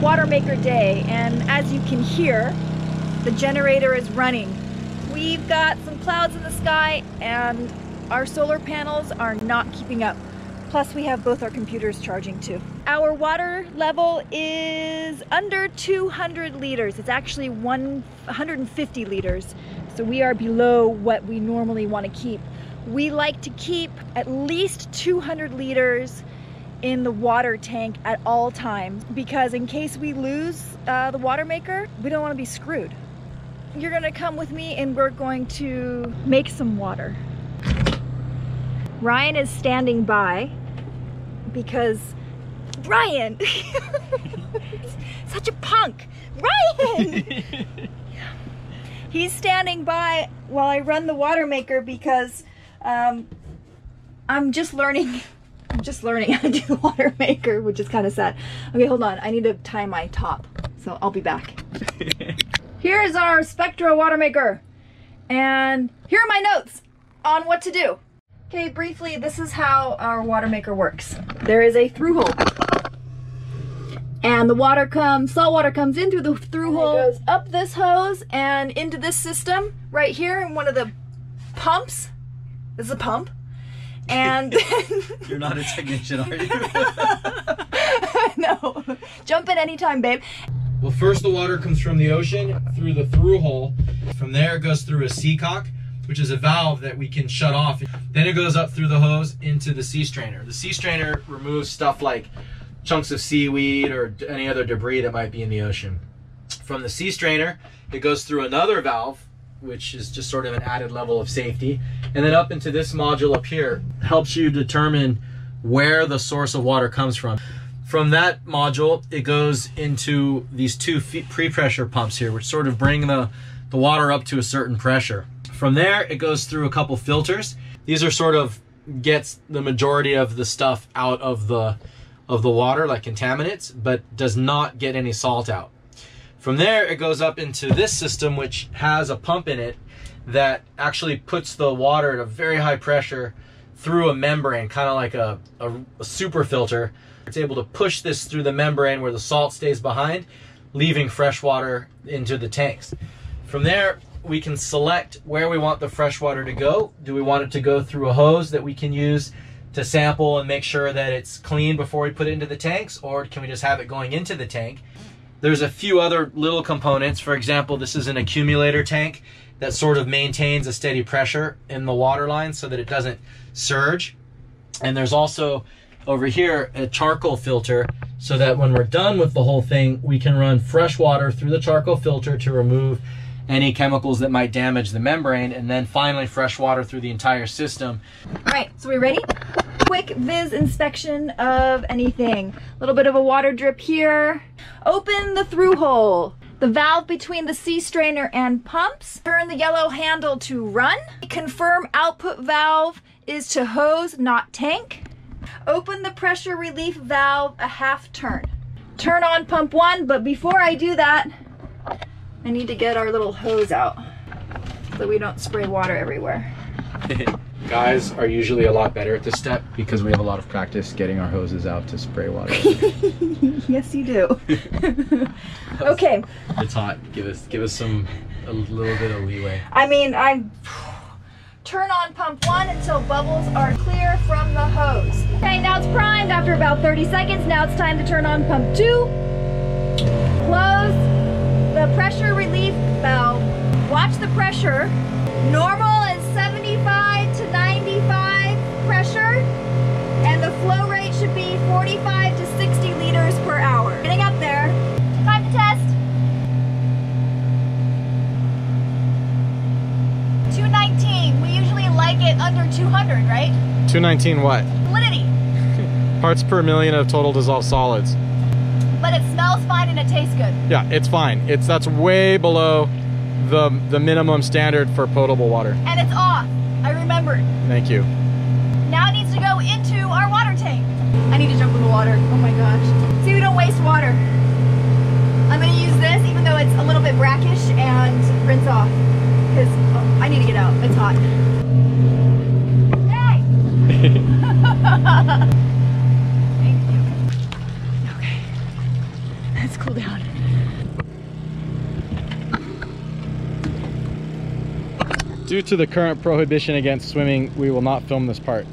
water maker day, and as you can hear, the generator is running. We've got some clouds in the sky and our solar panels are not keeping up. Plus we have both our computers charging too. Our water level is under 200 liters. It's actually 150 liters. So we are below what we normally want to keep. We like to keep at least 200 liters in the water tank at all times, because in case we lose the water maker, we don't want to be screwed. You're gonna come with me and we're going to make some water. Ryan is standing by because Ryan, such a punk, Ryan! He's standing by while I run the water maker because I'm just learning how to do the water maker, which is kind of sad. Okay, hold on, I need to tie my top, so I'll be back. Here's our Spectra water maker, and here are my notes on what to do. Okay, briefly, this is how our water maker works. There is a through hole, and the water salt water comes in through the through hole, goes up this hose and into this system right here in one of the pumps. This is a pump, and you're not a technician, are you? No, jump in anytime, babe. Well, first the water comes from the ocean through the through hole. From there it goes through a seacock, which is a valve that we can shut off. Then it goes up through the hose into the sea strainer. The sea strainer removes stuff like chunks of seaweed or any other debris that might be in the ocean. From the sea strainer, it goes through another valve, which is just sort of an added level of safety. And then up into this module up here, helps you determine where the source of water comes from. From that module, it goes into these two pre-pressure pumps here, which sort of bring the water up to a certain pressure. From there, it goes through a couple filters. These are sort of gets the majority of the stuff out of the water, like contaminants, but does not get any salt out. From there, it goes up into this system, which has a pump in it that actually puts the water at a very high pressure through a membrane, kind of like a super filter. It's able to push this through the membrane where the salt stays behind, leaving fresh water into the tanks. From there, we can select where we want the fresh water to go. Do we want it to go through a hose that we can use to sample and make sure that it's clean before we put it into the tanks, or can we just have it going into the tank? There's a few other little components. For example, this is an accumulator tank that sort of maintains a steady pressure in the water line so that it doesn't surge. And there's also over here a charcoal filter so that when we're done with the whole thing, we can run fresh water through the charcoal filter to remove any chemicals that might damage the membrane, and then finally fresh water through the entire system. All right, so we ready? Quick viz inspection of anything. A little bit of a water drip here. Open the through hole. The valve between the sea strainer and pumps. Turn the yellow handle to run. Confirm output valve is to hose, not tank. Open the pressure relief valve a half turn. Turn on pump 1, but before I do that, I need to get our little hose out so we don't spray water everywhere. Guys are usually a lot better at this step because we have a lot of practice getting our hoses out to spray water. Yes, you do. Okay. It's hot. Give us a little bit of leeway. I mean, turn on pump 1 until bubbles are clear from the hose. Okay, now it's primed after about 30 seconds. Now it's time to turn on pump 2. Close the pressure relief valve. Watch the pressure. Normal is 75 to 95 pressure, and the flow rate should be 45 to 60 liters per hour. Getting up there. Time to test. 219. We usually like it under 200, right? 219 what? Salinity. Parts per million of total dissolved solids. But it smells fine and it tastes good. Yeah, it's fine. That's way below the minimum standard for potable water. And it's off. I remembered. Thank you. Now it needs to go into our water tank. I need to jump in the water. Oh my gosh. See, we don't waste water. I'm gonna use this even though it's a little bit brackish and rinse off. Because I need to get out. It's hot. Hey! Thank you. Okay. Let's cool down. Due to the current prohibition against swimming, we will not film this part.